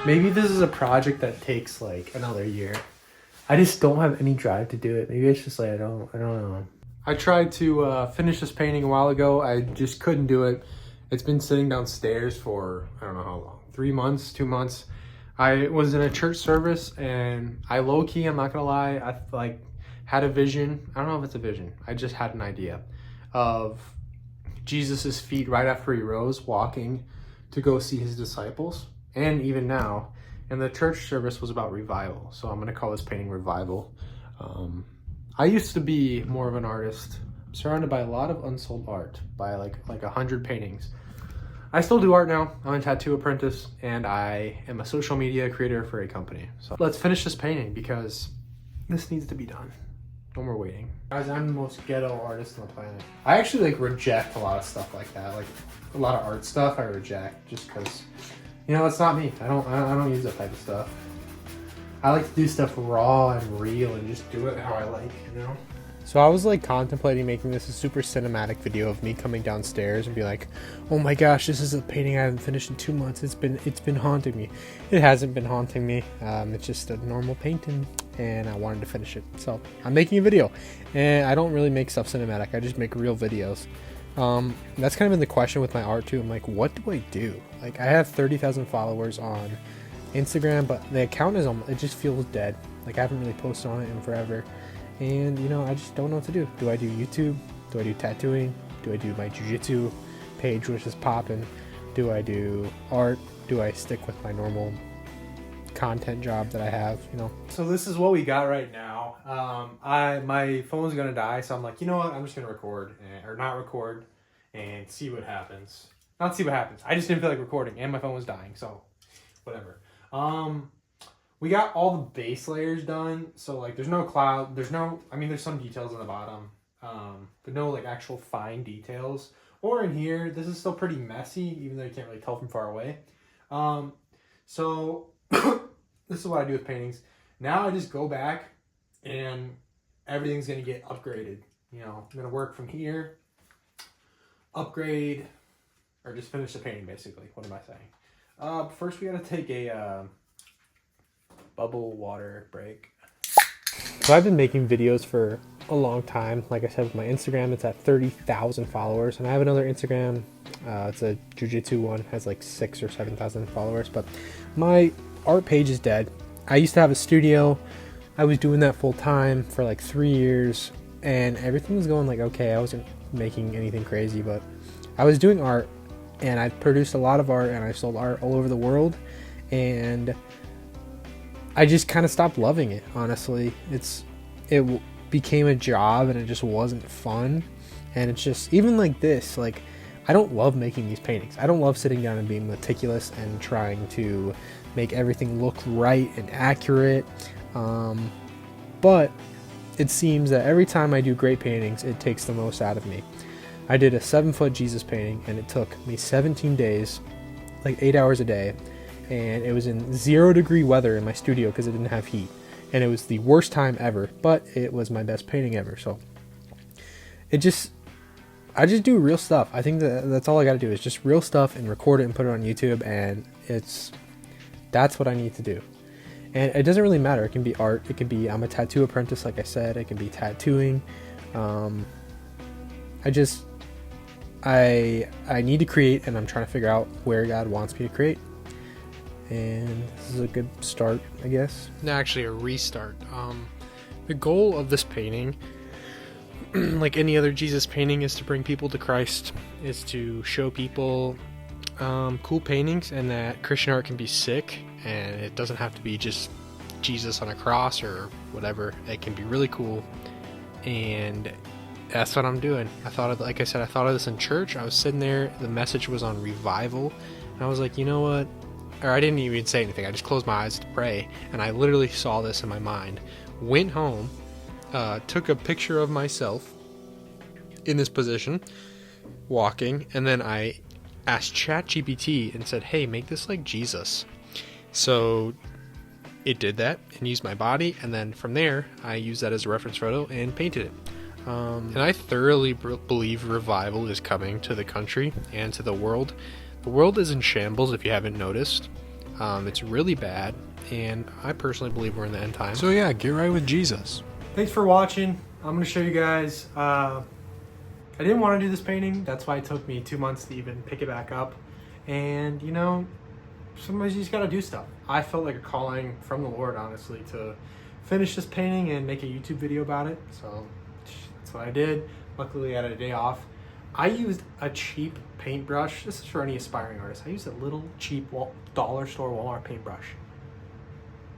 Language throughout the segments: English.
Maybe this is a project that takes like another year. I just don't have any drive to do it. Maybe it's just like I don't know. I tried to finish this painting a while ago. I just couldn't do it. It's been sitting downstairs for I don't know how long. 3 months, 2 months. I was in a church service and I low-key, I'm not gonna lie, I like had a vision. I don't know if it's a vision. I just had an idea of Jesus's feet right after he rose, walking to go see his disciples. And even now, and the church service was about revival. So I'm gonna call this painting Revival. I used to be more of an artist. I'm surrounded by a lot of unsold art, by like 100 paintings. I still do art now. I'm a tattoo apprentice and I am a social media creator for a company. So let's finish this painting because this needs to be done. No more waiting. Guys, I'm the most ghetto artist on the planet. I actually like reject a lot of stuff like that. Like a lot of art stuff I reject just because, you know, it's not me. I don't use that type of stuff. I like to do stuff raw and real and just do it how I like, you know? So I was like contemplating making this a super cinematic video of me coming downstairs and be like, oh my gosh, this is a painting I haven't finished in 2 months. It's been haunting me. It hasn't been haunting me. It's just a normal painting and I wanted to finish it. So I'm making a video and I don't really make stuff cinematic. I just make real videos. That's kind of been the question with my art too. I'm like, what do I do? Like I have 30,000 followers on Instagram, but the account is it just feels dead. Like I haven't really posted on it in forever. And you know, I just don't know what to do. Do I do YouTube? Do I do tattooing? Do I do my jiu-jitsu page, which is popping? Do I do art? Do I stick with my normal content job that I have, you know? So this is what we got right now. My phone's gonna die, so I'm like, you know what? I'm just gonna record or not record and see what happens. Not see what happens. I just didn't feel like recording and my phone was dying, so whatever. We got all the base layers done, so like there's no cloud, there's some details on the bottom, but no like actual fine details. Or in here, this is still pretty messy, even though you can't really tell from far away. So this is what I do with paintings. Now I just go back and everything's gonna get upgraded. You know, I'm gonna work from here, upgrade, or just finish the painting basically. What am I saying? First we gotta take a bubble water break. So I've been making videos for a long time. Like I said, with my Instagram, it's at 30,000 followers, and I have another Instagram. It's a jiu-jitsu one, has like 6,000 or 7,000 followers. But my art page is dead. I used to have a studio. I was doing that full time for like 3 years, and everything was going like okay. I wasn't making anything crazy, but I was doing art, and I produced a lot of art, and I sold art all over the world, and I just kind of stopped loving it, honestly. It became a job and it just wasn't fun. And it's just, even like this, like, I don't love making these paintings. I don't love sitting down and being meticulous and trying to make everything look right and accurate. But it seems that every time I do great paintings, it takes the most out of me. I did a 7-foot Jesus painting and it took me 17 days, like 8 hours a day. And it was in 0-degree weather in my studio because it didn't have heat, and it was the worst time ever, but it was my best painting ever. So I just do real stuff. I think that's all I got to do is just real stuff and record it and put it on YouTube, and that's what I need to do. And it doesn't really matter. It can be art, it can be, I'm a tattoo apprentice, like I said, it can be tattooing. I need to create, and I'm trying to figure out where God wants me to create. And this is a good start, I guess. Actually, a restart. The goal of this painting, like any other Jesus painting, is to bring people to Christ, is to show people cool paintings, and that Christian art can be sick, and it doesn't have to be just Jesus on a cross or whatever. It can be really cool, and that's what I'm doing. Like I said, I thought of this in church. I was sitting there, the message was on revival, and I was like, you know what? Or I didn't even say anything. I just closed my eyes to pray, and I literally saw this in my mind. Went home, took a picture of myself in this position, walking, and then I asked ChatGPT and said, hey, make this like Jesus. So it did that and used my body, and then from there, I used that as a reference photo and painted it. And I thoroughly believe revival is coming to the country and to the world. The world is in shambles, if you haven't noticed. It's really bad, and I personally believe we're in the end time. So yeah, get right with Jesus. Thanks for watching. I'm going to show you guys. I didn't want to do this painting. That's why it took me 2 months to even pick it back up. And, you know, sometimes you just got to do stuff. I felt like a calling from the Lord, honestly, to finish this painting and make a YouTube video about it. So that's what I did. Luckily, I had a day off. I used a cheap paintbrush. This is for any aspiring artist. I used a little cheap dollar store Walmart paintbrush.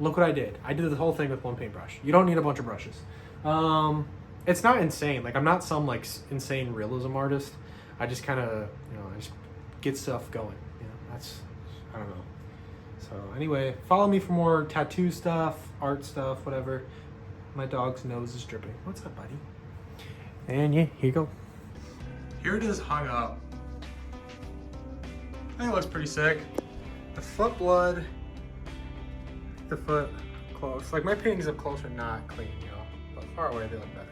Look what I did. I did the whole thing with one paintbrush. You don't need a bunch of brushes. It's not insane. Like, I'm not some like insane realism artist. I just kind of, you know, I just get stuff going. You know, that's, I don't know. So anyway, follow me for more tattoo stuff, art stuff, whatever. My dog's nose is dripping. What's up, buddy? And yeah, here you go. Here it is hung up. I think it looks pretty sick. The foot blood, the foot close. Like, my paintings up close are not clean, you know, but far away they look better.